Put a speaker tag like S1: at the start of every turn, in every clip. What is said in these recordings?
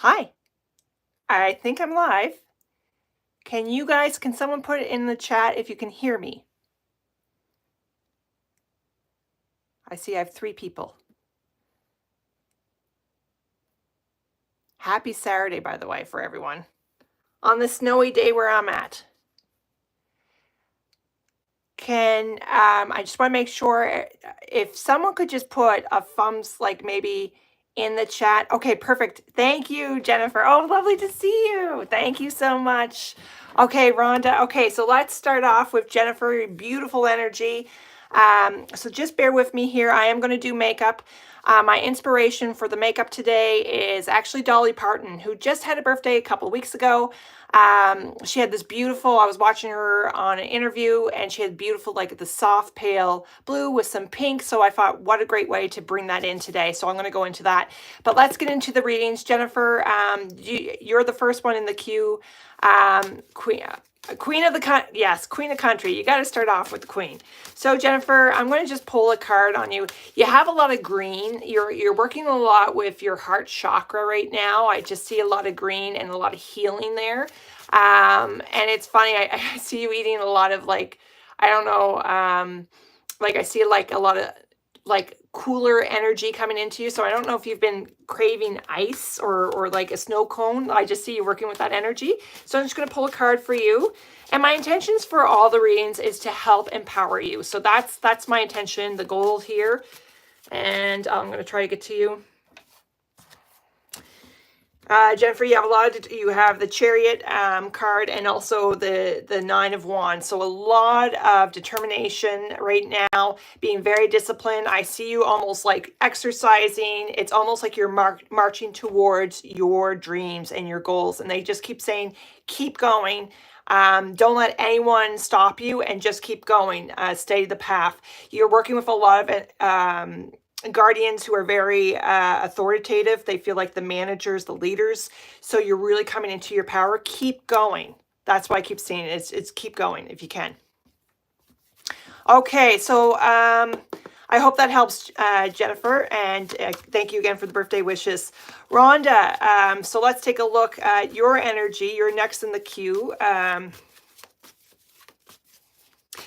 S1: Hi, I think I'm live. Can someone put it in the chat if you can hear me? I see I have 3 people. Happy Saturday, by the way, for everyone. On the snowy day where I'm at. I just want to make sure if someone could just put a thumbs like maybe in the chat. Okay, perfect. Thank you, Jennifer. Oh, lovely to see you. Thank you so much. Okay, Rhonda. Okay, so let's start off with Jennifer, your beautiful energy. So just bear with me here. I am going to do makeup. My inspiration for the makeup today is actually Dolly Parton, who just had a birthday a couple weeks ago. She had this beautiful, I was watching her on an interview, and she had beautiful, like the soft pale blue with some pink. So I thought, what a great way to bring that in today. So I'm going to go into that. But let's get into the readings. Jennifer, you're the first one in the queue. Queen of the yes, Queen of Country. You got to start off with the Queen. So Jennifer, I'm going to just pull a card on you. You have a lot of green. You're working a lot with your heart chakra right now. I just see a lot of green and a lot of healing there. And it's funny. I see you eating a lot of like, I don't know, like I see like a lot of like cooler energy coming into you. So I don't know if you've been craving ice or like a snow cone. I just see you working with that energy. So I'm just going to pull a card for you. And my intentions for all the readings is to help empower you. So that's my intention, the goal here. And I'm going to try to get to you. Jennifer, you have the Chariot card and also the Nine of Wands. So a lot of determination right now, being very disciplined. I see you almost like exercising. It's almost like you're marching towards your dreams and your goals. And they just keep saying, keep going. Don't let anyone stop you and just keep going. Stay the path. You're working with a lot of guardians who are very authoritative. They feel like the managers, the leaders. So you're really coming into your power. Keep going. That's why I keep saying it's keep going if you can. Okay, so I hope that helps, Jennifer, and thank you again for the birthday wishes. Rhonda, so let's take a look at your energy. You're next in the queue.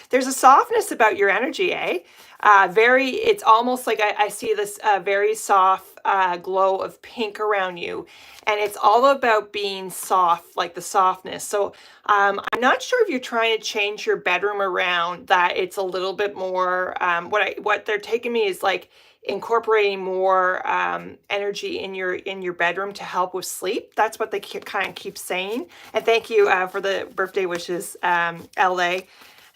S1: There's a softness about your energy, eh? It's almost like I see this very soft glow of pink around you. And it's all about being soft, like the softness. So I'm not sure if you're trying to change your bedroom around, that it's a little bit more, what they're taking me is like incorporating more energy in your bedroom to help with sleep. That's what they kind of keep saying. And thank you for the birthday wishes, LA.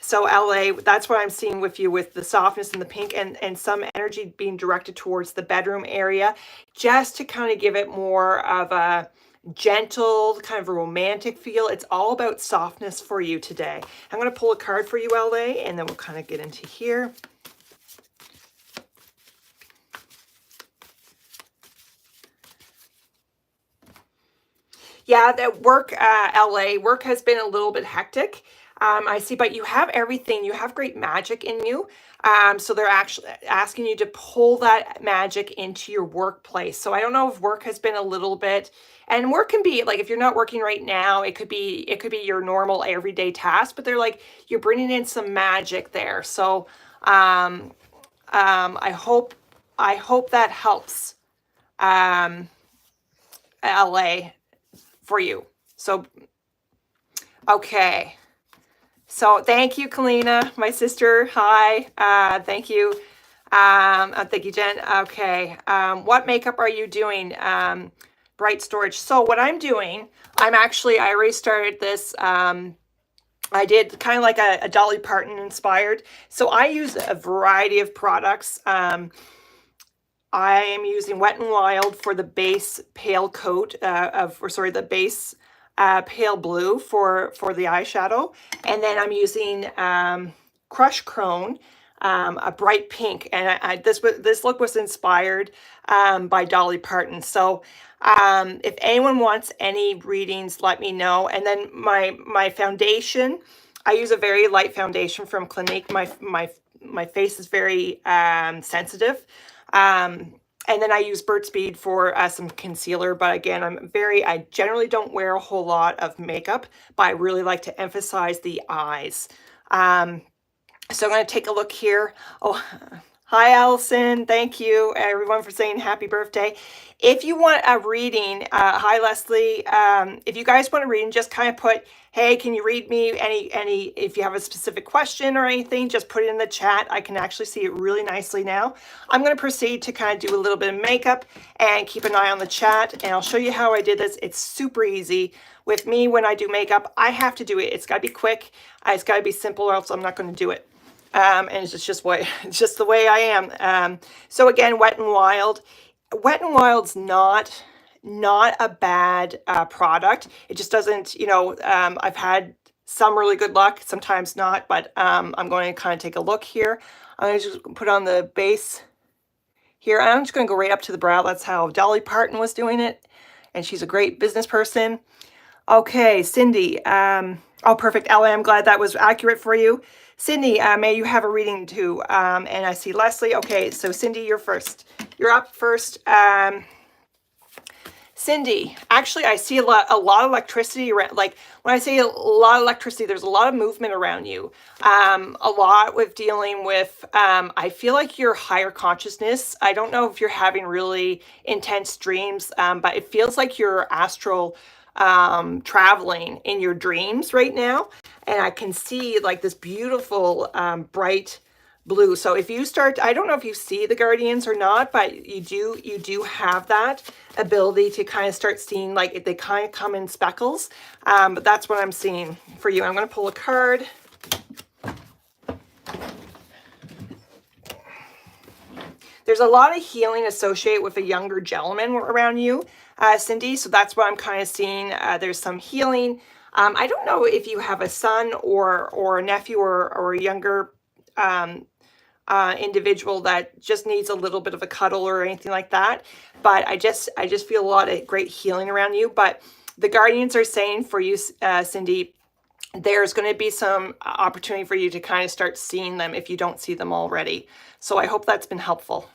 S1: So LA, that's what I'm seeing with you, with the softness and the pink and some energy being directed towards the bedroom area, just to kind of give it more of a gentle, kind of a romantic feel. It's all about softness for you today. I'm going to pull a card for you, LA, and then we'll kind of get into here. Yeah, that work, LA, work has been a little bit hectic. I see, but you have everything. You have great magic in you. So they're actually asking you to pull that magic into your workplace. So I don't know if work has been a little bit, and work can be like, if you're not working right now, it could be your normal everyday task, but they're like, you're bringing in some magic there. So I hope that helps, LA, for you. So, okay. So thank you, Kalina, my sister. Hi. Thank you. Thank you, Jen. Okay. What makeup are you doing? Bright Storage. So what I'm doing, I already started this. I did kind of like a Dolly Parton inspired. So I use a variety of products. I am using Wet n Wild for the base pale coat the base pale blue for the eyeshadow. And then I'm using Crush Chrome, a bright pink. And this look was inspired by Dolly Parton. So if anyone wants any readings, let me know. And then my foundation, I use a very light foundation from Clinique. My face is very sensitive. And then I use Burt's Bead for some concealer. But again, I generally don't wear a whole lot of makeup, but I really like to emphasize the eyes. So I'm going to take a look here. Oh, hi, Allison. Thank you, everyone, for saying happy birthday. If you want a reading, hi, Leslie. If you guys want a reading, just kind of put, hey, can you read me? If you have a specific question or anything, just put it in the chat. I can actually see it really nicely now. I'm going to proceed to kind of do a little bit of makeup and keep an eye on the chat. And I'll show you how I did this. It's super easy. With me, when I do makeup, I have to do it. It's got to be quick. It's got to be simple, or else I'm not going to do it. And it's just the way I am. So again, Wet n Wild. Wet n Wild's not a bad product. It just doesn't, I've had some really good luck, sometimes not, but I'm going to kind of take a look here. I'm going to just put on the base here. I'm just going to go right up to the brow. That's how Dolly Parton was doing it, and she's a great business person. Okay, Cindy. Oh, perfect, Ellie. I'm glad that was accurate for you. Cindy, may you have a reading too. And I see Leslie. Okay, so Cindy, you're first. You're up first. Cindy, actually, I see a lot of electricity around. Like when I say a lot of electricity, there's a lot of movement around you. A lot with dealing with, I feel like your higher consciousness. I don't know if you're having really intense dreams, but it feels like you're astral traveling in your dreams right now. And I can see like this beautiful, bright blue. So if you start, I don't know if you see the guardians or not, but you do have that ability to kind of start seeing, like they kind of come in speckles. But that's what I'm seeing for you. I'm going to pull a card. There's a lot of healing associated with a younger gentleman around you, Cindy. So that's what I'm kind of seeing. There's some healing. I don't know if you have a son or a nephew or a younger individual that just needs a little bit of a cuddle or anything like that. But I just feel a lot of great healing around you. But the guardians are saying for you, Cindy, there's going to be some opportunity for you to kind of start seeing them if you don't see them already. So I hope that's been helpful.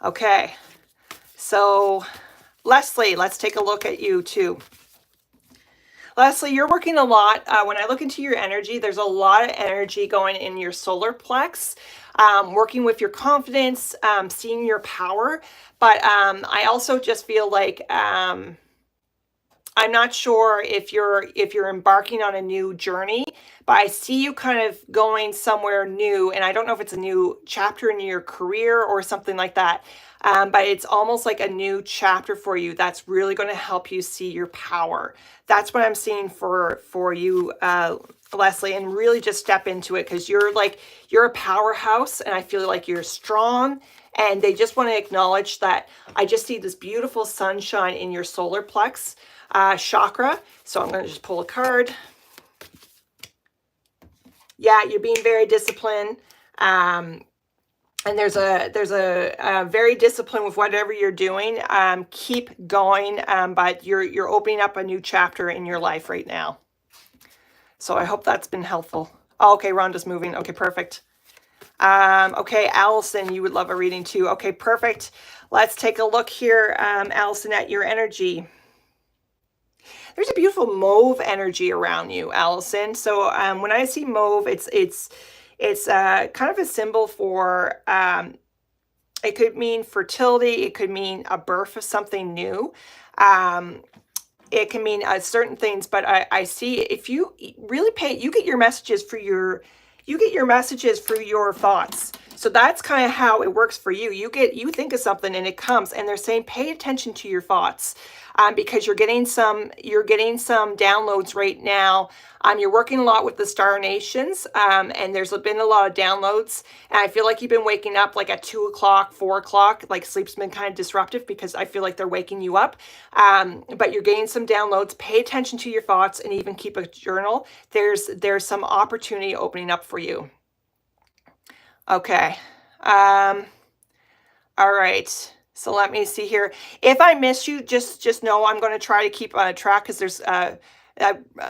S1: Okay, so Leslie, let's take a look at you too. Leslie, you're working a lot. When I look into your energy, there's a lot of energy going in your solar plex, working with your confidence, seeing your power. But I also just feel like I'm not sure if you're embarking on a new journey, but I see you kind of going somewhere new, and I don't know if it's a new chapter in your career or something like that. But it's almost like a new chapter for you that's really going to help you see your power. That's what I'm seeing for you, Leslie, and really just step into it, because you're a powerhouse, and I feel like you're strong. And they just want to acknowledge that. I just see this beautiful sunshine in your solar plex chakra. So I'm going to just pull a card. Yeah, you're being very disciplined. And there's a very disciplined with whatever you're doing. Keep going, but you're opening up a new chapter in your life right now. So I hope that's been helpful. Oh, okay, Rhonda's moving. Okay, perfect. Okay, Allison, you would love a reading too. Okay, perfect. Let's take a look here, Allison, at your energy. There's a beautiful mauve energy around you, Allison. So when I see mauve, it's kind of a symbol for, it could mean fertility. It could mean a birth of something new. It can mean certain things, but I see if you really you get your messages through your thoughts. So that's kind of how it works for you. You think of something and it comes, and they're saying pay attention to your thoughts, because you're getting some downloads right now. You're working a lot with the Star Nations, and there's been a lot of downloads. And I feel like you've been waking up like at 2 o'clock, 4 o'clock. Like sleep's been kind of disruptive because I feel like they're waking you up. But you're getting some downloads. Pay attention to your thoughts and even keep a journal. There's some opportunity opening up for you. Okay. All right. So let me see here. If I miss you, just know I'm going to try to keep on track, because there's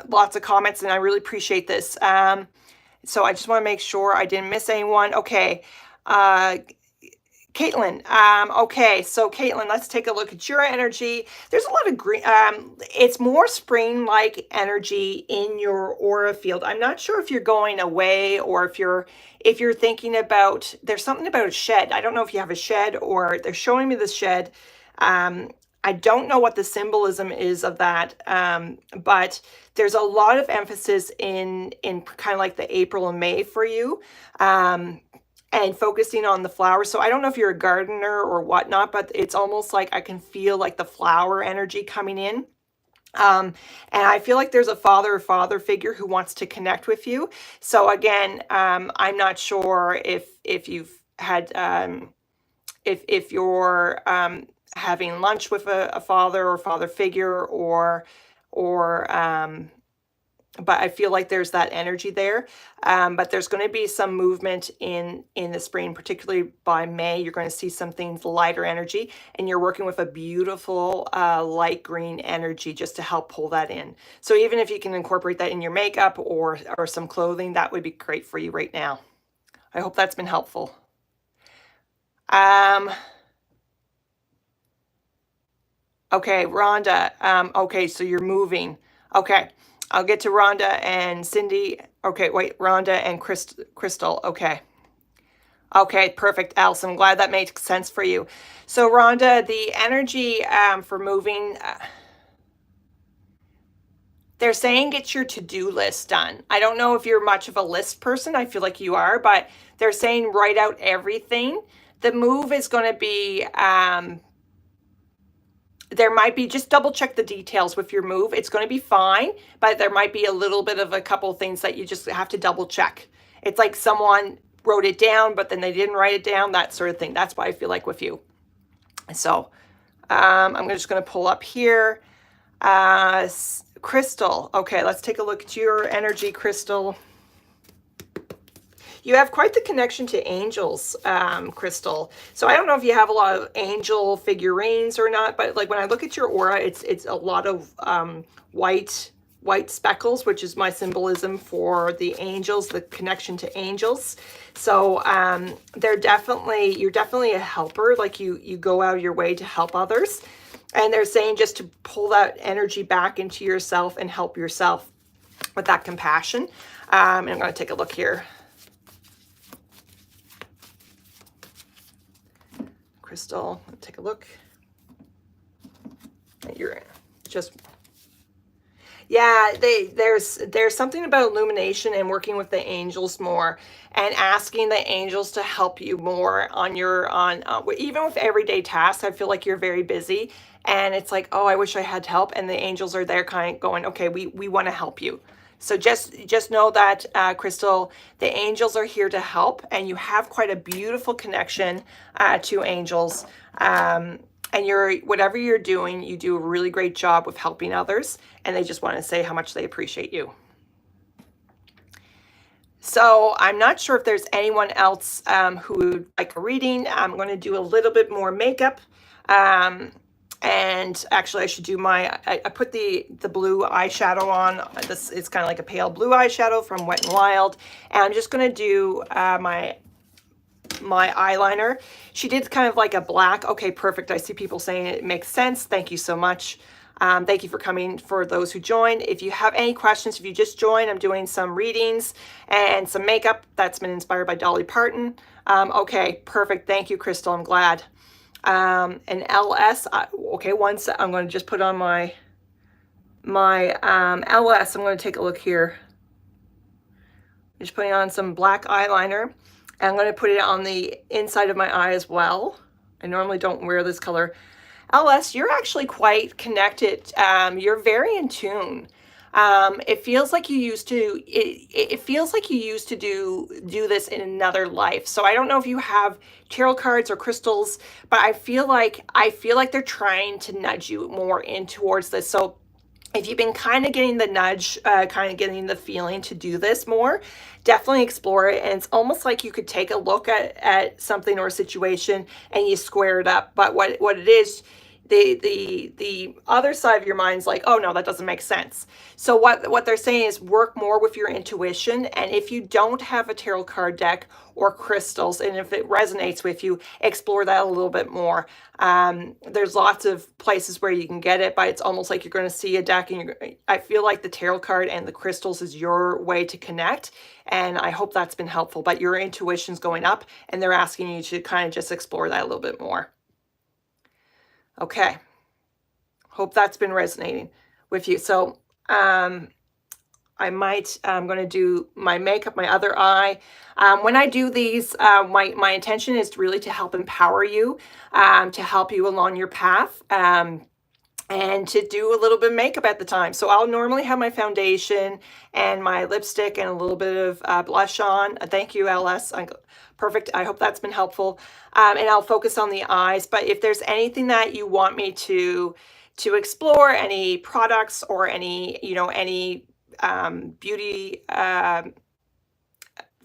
S1: lots of comments, and I really appreciate this. So I just want to make sure I didn't miss anyone. Okay. Caitlin, okay, so Caitlin, let's take a look at your energy. There's a lot of green, it's more spring-like energy in your aura field. I'm not sure if you're going away or if you're thinking about, there's something about a shed. I don't know if you have a shed or they're showing me the shed. I don't know what the symbolism is of that, but there's a lot of emphasis in kind of like the April and May for you. And focusing on the flowers. So I don't know if you're a gardener or whatnot, but it's almost like I can feel like the flower energy coming in. And I feel like there's a father or father figure who wants to connect with you. So again, I'm not sure if you've had if you're having lunch with a father or father figure or but I feel like there's that energy there. But there's going to be some movement in the spring, particularly by May. You're going to see some things lighter energy, and you're working with a beautiful light green energy just to help pull that in. So even if you can incorporate that in your makeup or some clothing, that would be great for you right now. I hope that's been helpful. Okay, Rhonda. Okay, so you're moving. Okay. I'll get to Rhonda and Cindy. Okay, wait, Rhonda and Crystal. Okay. Okay, perfect, Alice. I'm glad that makes sense for you. So Rhonda, the energy for moving, they're saying get your to-do list done. I don't know if you're much of a list person. I feel like you are, but they're saying write out everything. The move is going to be there might be, just double check the details with your move. It's going to be fine, but there might be a little bit of a couple things that you just have to double check. It's like someone wrote it down, but then they didn't write it down, that sort of thing. That's why I feel like with you. So I'm just going to pull up here. Crystal. Okay, let's take a look at your energy, Crystal. You have quite the connection to angels, Crystal. So I don't know if you have a lot of angel figurines or not, but like when I look at your aura, it's a lot of white speckles, which is my symbolism for the angels, the connection to angels. So you're definitely a helper. Like you go out of your way to help others. And they're saying just to pull that energy back into yourself and help yourself with that compassion. And I'm going to take a look here. Crystal, take a look. You're just, yeah, there's something about illumination and working with the angels more and asking the angels to help you more on even with everyday tasks. I feel like you're very busy and it's like, oh, I wish I had help. And the angels are there kind of going, okay, we want to help you. So just know that, Crystal, the angels are here to help, and you have quite a beautiful connection to angels. And whatever you're doing, you do a really great job with helping others, and they just want to say how much they appreciate you. So I'm not sure if there's anyone else who would like a reading. I'm going to do a little bit more makeup. And actually I should do I put the blue eyeshadow on. This is kind of like a pale blue eyeshadow from Wet n Wild. And I'm just going to do my eyeliner. She did kind of like a black. Okay, perfect. I see people saying it makes sense. Thank you so much. Thank you for coming for those who joined. If you have any questions, if you just joined, I'm doing some readings and some makeup that's been inspired by Dolly Parton. Okay, perfect. Thank you, Crystal. I'm glad. And LS, okay, I'm going to just put on my LS. I'm going to take a look here. I'm just putting on some black eyeliner, and I'm going to put it on the inside of my eye as well. I normally don't wear this color. LS, you're actually quite connected. You're very in tune. It feels like you used to, it feels like you used to do this in another life. So I don't know if you have tarot cards or crystals, but I feel like they're trying to nudge you more in towards this. So if you've been kind of getting the nudge, kind of getting the feeling to do this more, definitely explore it. And it's almost like you could take a look at something or a situation and you square it up. But what it is, the other side of your mind's like, oh no, that doesn't make sense. So what they're saying is work more with your intuition. And if you don't have a tarot card deck or crystals, and if it resonates with you, explore that a little bit more. There's lots of places where you can get it, but it's almost like you're going to see a deck, and I feel like the tarot card and the crystals is your way to connect. And I hope that's been helpful. But your intuition's going up, and they're asking you to kind of just explore that a little bit more. Okay. Hope that's been resonating with you. So I'm going to do my makeup, my other eye. When I do these, my intention is really to help empower you, to help you along your path, and to do a little bit of makeup at the time. So I'll normally have my foundation and my lipstick and a little bit of blush on. Thank you, LS. Perfect. I hope that's been helpful. And I'll focus on the eyes. But if there's anything that you want me to explore, any products or any, any beauty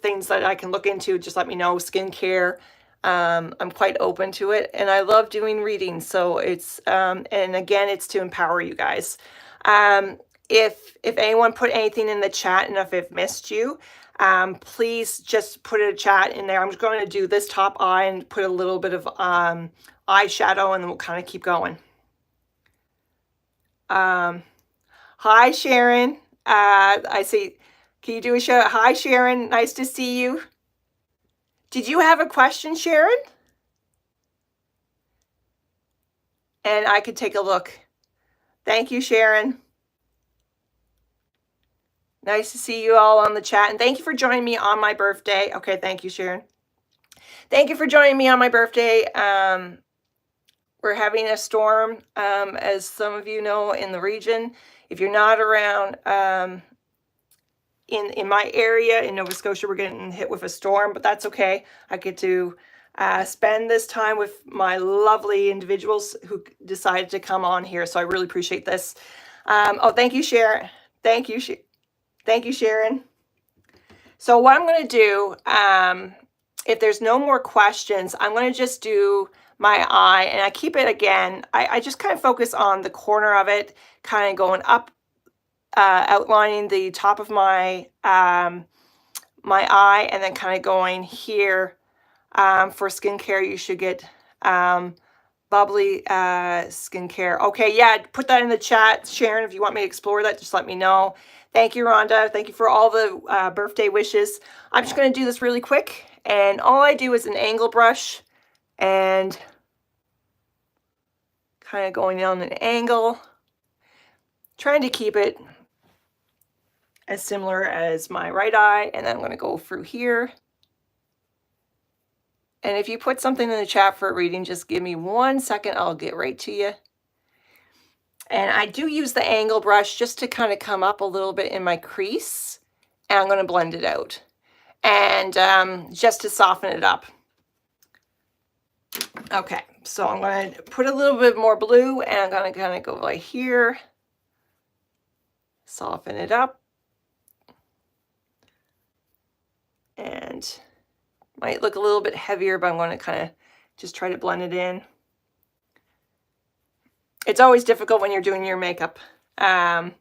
S1: things that I can look into, just let me know. Skincare. I'm quite open to it, and I love doing readings. So it's, and again, it's to empower you guys. If anyone put anything in the chat, and if I've missed you, please just put a chat in there. I'm just going to do this top eye and put a little bit of eyeshadow, and then we'll kind of keep going. Hi, Sharon. I see. Can you do a show? Hi, Sharon. Nice to see you. Did you have a question, Sharon? And I could take a look. Thank you, Sharon. Nice to see you all on the chat. And thank you for joining me on my birthday. Okay, thank you, Sharon. Thank you for joining me on my birthday. We're having a storm, as some of you know, in the region. If you're not around in my area in Nova Scotia, we're getting hit with a storm, but that's okay. I get to spend this time with my lovely individuals who decided to come on here. So I really appreciate this. Oh, thank you, Sharon. Thank you, Sharon. So what I'm going to do, if there's no more questions, I'm going to just do my eye, and I keep it again. I just kind of focus on the corner of it, kind of going up, outlining the top of my my eye, and then kind of going here. For skincare, you should get bubbly skincare. Okay, yeah, put that in the chat, Sharon. If you want me to explore that, just let me know. Thank you, Rhonda. Thank you for all the birthday wishes. I'm just going to do this really quick, and all I do is an angle brush, and kind of going on an angle, trying to keep it as similar as my right eye, and then I'm going to go through here. And if you put something in the chat for a reading, just give me 1 second. I'll get right to you. And I do use the angle brush just to kind of come up a little bit in my crease, and I'm going to blend it out, and just to soften it up. Okay, so I'm going to put a little bit more blue, and I'm going to kind of go right here, soften it up, and might look a little bit heavier, but I'm going to kind of just try to blend it in. It's always difficult when you're doing your makeup. And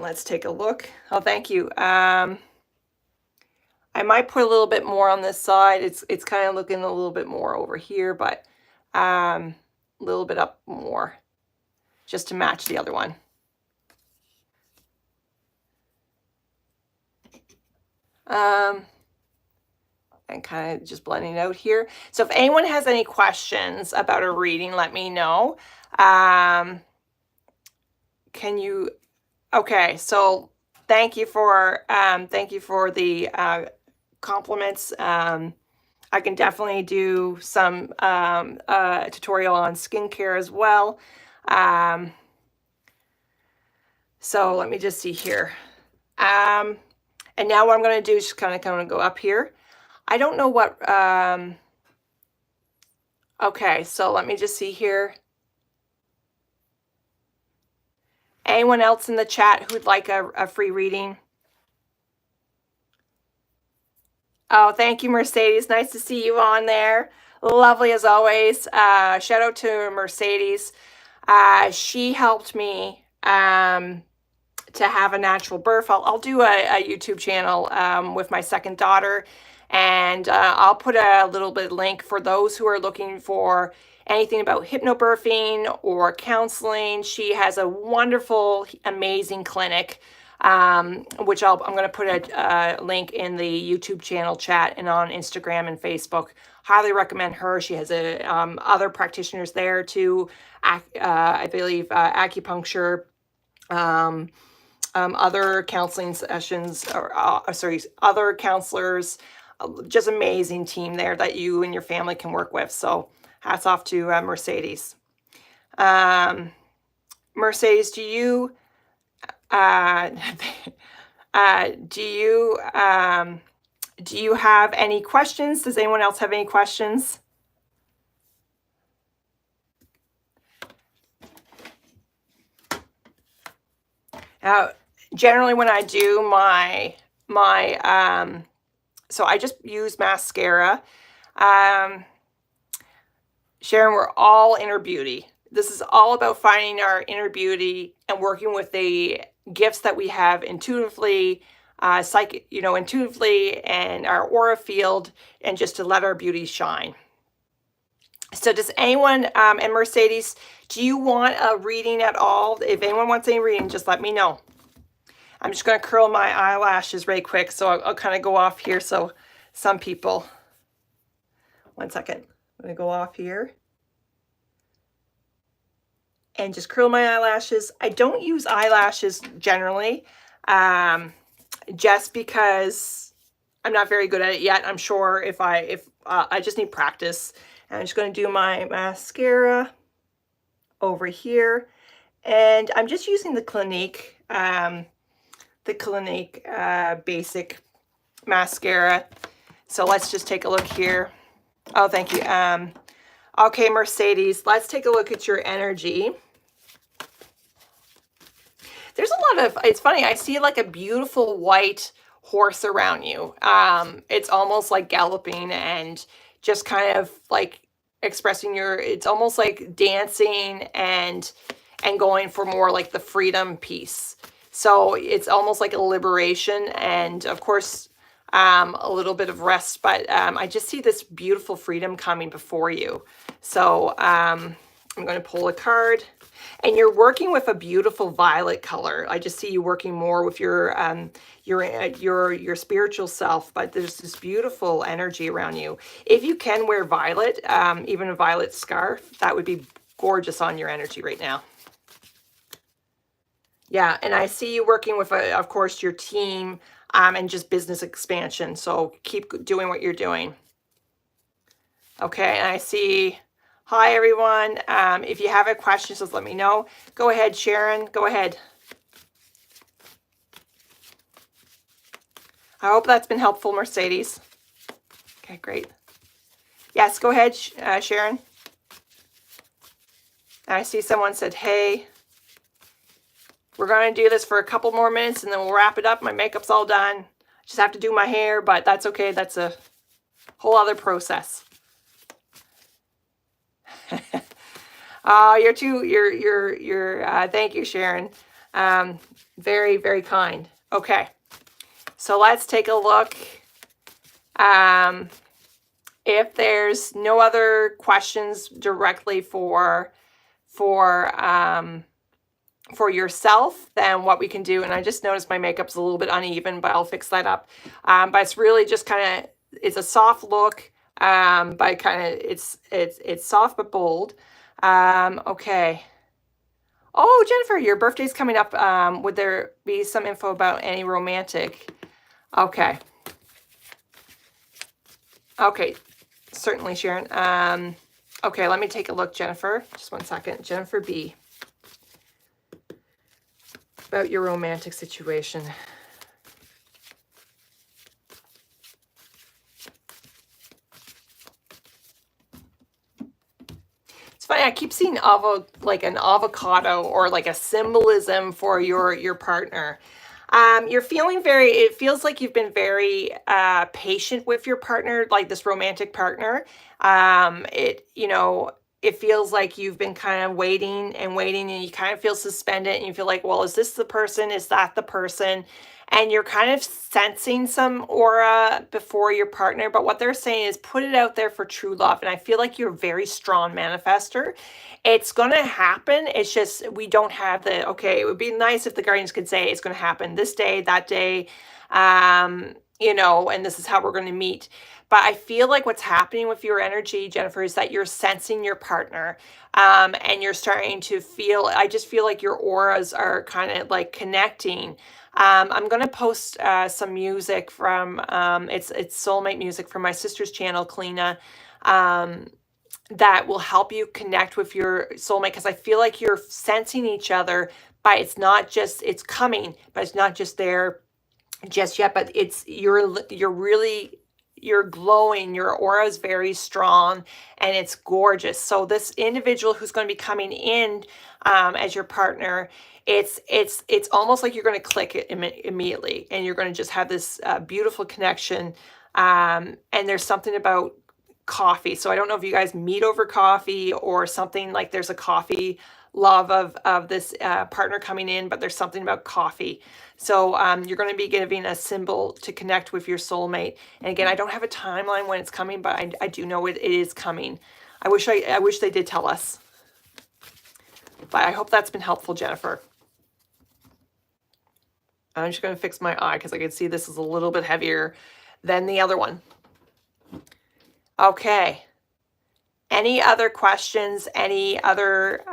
S1: let's take a look. Oh, thank you. I might put a little bit more on this side. It's kind of looking a little bit more over here, but a little bit up more just to match the other one. And kind of just blending it out here. So if anyone has any questions about a reading, let me know. Can you? Okay, so thank you for the compliments. I can definitely do some tutorial on skincare as well. So let me just see here. And now what I'm going to do is just kind of go up here. I don't know what, okay, so let me just see here. Anyone else in the chat who'd like a free reading? Oh, thank you, Mercedes. Nice to see you on there. Lovely as always. Shout out to Mercedes. She helped me to have a natural birth. I'll do a YouTube channel with my second daughter, and I'll put a little bit link for those who are looking for anything about hypnobirthing or counseling. She has a wonderful, amazing clinic, which I'm going to put a link in the YouTube channel chat and on Instagram and Facebook. Highly recommend her. She has other practitioners there too. I believe acupuncture, other counseling sessions, or sorry, other counselors. Just amazing team there that you and your family can work with. So hats off to Mercedes. Mercedes, do you do you have any questions? Does anyone else have any questions? Generally when I do so I just use mascara. Sharon, we're all inner beauty. This is all about finding our inner beauty and working with the gifts that we have intuitively, intuitively, and our aura field, and just to let our beauty shine. So does anyone, and Mercedes, do you want a reading at all? If anyone wants any reading, just let me know. I'm just going to curl my eyelashes right quick, so I'll kind of go off here. So some people, one second, I'm going to go off here and just curl my eyelashes. I don't use eyelashes generally, just because I'm not very good at it yet. I'm sure if I just need practice. And I'm just going to do my mascara over here, and I'm just using the Clinique basic mascara. So let's just take a look here. Oh, thank you. Okay, Mercedes, let's take a look at your energy. There's a lot of, it's funny, I see like a beautiful white horse around you. It's almost like galloping and just kind of like expressing it's almost like dancing and going for more like the freedom piece. So it's almost like a liberation, and of course, a little bit of rest, but I just see this beautiful freedom coming before you. So I'm going to pull a card, and you're working with a beautiful violet color. I just see you working more with your spiritual self, but there's this beautiful energy around you. If you can wear violet, even a violet scarf, that would be gorgeous on your energy right now. Yeah, and I see you working with, of course, your team and just business expansion. So keep doing what you're doing. Okay, and I see, hi everyone. If you have a question, just let me know. Go ahead, Sharon. Go ahead. I hope that's been helpful, Mercedes. Okay, great. Yes, go ahead, Sharon. I see someone said, hey. We're going to do this for a couple more minutes and then we'll wrap it up. My makeup's all done. Just have to do my hair, but that's okay. That's a whole other process. Thank you, Sharon. Very, very kind. Okay. So let's take a look. If there's no other questions directly for yourself, then what we can do, and I just noticed my makeup's a little bit uneven, but I'll fix that up. But it's really just kind of, it's a soft look, but kind of, it's soft but bold. Okay. Oh, Jennifer, your birthday's coming up. Would there be some info about any romantic? Okay. Okay, certainly, Sharon. Okay, let me take a look, Jennifer. Just one second. Jennifer B. About your romantic situation. It's funny, I keep seeing like an avocado or like a symbolism for your partner. You're feeling it feels like you've been very patient with your partner, like this romantic partner. It feels like you've been kind of waiting and waiting, and you kind of feel suspended, and you feel like, well, is this the person? Is that the person? And you're kind of sensing some aura before your partner, but what they're saying is put it out there for true love. And I feel like you're a very strong manifester. It's going to happen. It's just we don't have okay, it would be nice if the guardians could say it's going to happen this day, that day, and this is how we're going to meet. But I feel like what's happening with your energy, Jennifer, is that you're sensing your partner, and you're starting to feel, I just feel like your auras are kind of like connecting. I'm going to post some music from, it's soulmate music from my sister's channel, Kalina, that will help you connect with your soulmate, because I feel like you're sensing each other, but it's not just, it's coming, but it's not just there just yet, but you're glowing, your aura is very strong, and it's gorgeous. So this individual who's going to be coming in as your partner, it's almost like you're going to click it immediately, and you're going to just have this beautiful connection. And there's something about coffee. So I don't know if you guys meet over coffee or something, like there's a coffee love of this partner coming in, but there's something about coffee. So you're going to be giving a symbol to connect with your soulmate. And again, I don't have a timeline when it's coming, but I do know it is coming. I wish they did tell us. But I hope that's been helpful, Jennifer. I'm just going to fix my eye because I can see this is a little bit heavier than the other one. Okay. Any other questions? Any other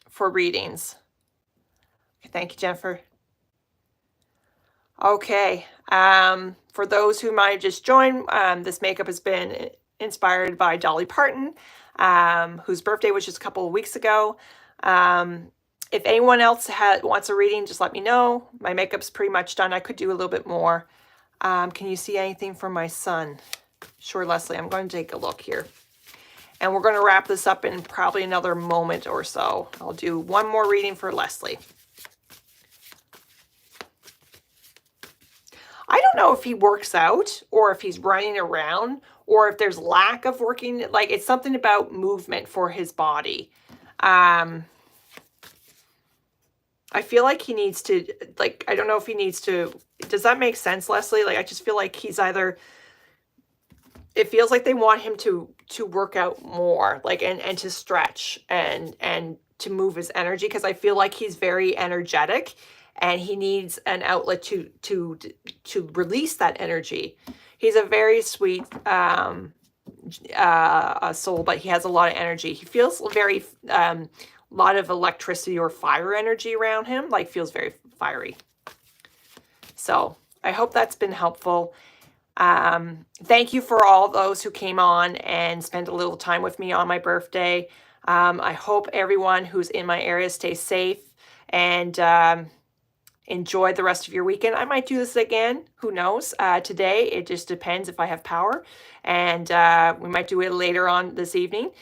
S1: for readings? Thank you, Jennifer. Okay. For those who might have just joined, this makeup has been inspired by Dolly Parton, whose birthday was just a couple of weeks ago. If anyone else wants a reading, just let me know. My makeup's pretty much done. I could do a little bit more. Can you see anything from my son? Sure, Leslie. I'm going to take a look here. And we're going to wrap this up in probably another moment or so. I'll do one more reading for Leslie. I don't know if he works out or if he's running around or if there's lack of working. Like, it's something about movement for his body. I feel like he needs to, like, I don't know if he needs to, does that make sense, Leslie? Like, I just feel like he's either, it feels like they want him to work out more, like, and to stretch and to move his energy, because I feel like he's very energetic and he needs an outlet to release that energy. He's a very sweet soul, but he has a lot of energy. He feels very lot of electricity or fire energy around him, like feels very fiery. So I hope that's been helpful. Thank you for all those who came on and spent a little time with me on my birthday. I hope everyone who's in my area stays safe and enjoy the rest of your weekend. I might do this again. Who knows? Today, it just depends if I have power. And we might do it later on this evening.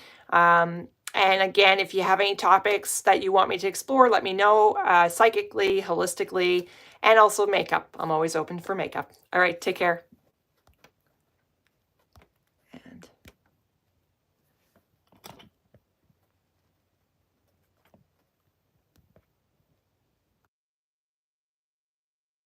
S1: And again, if you have any topics that you want me to explore, let me know, psychically, holistically, and also makeup. I'm always open for makeup. All right, take care.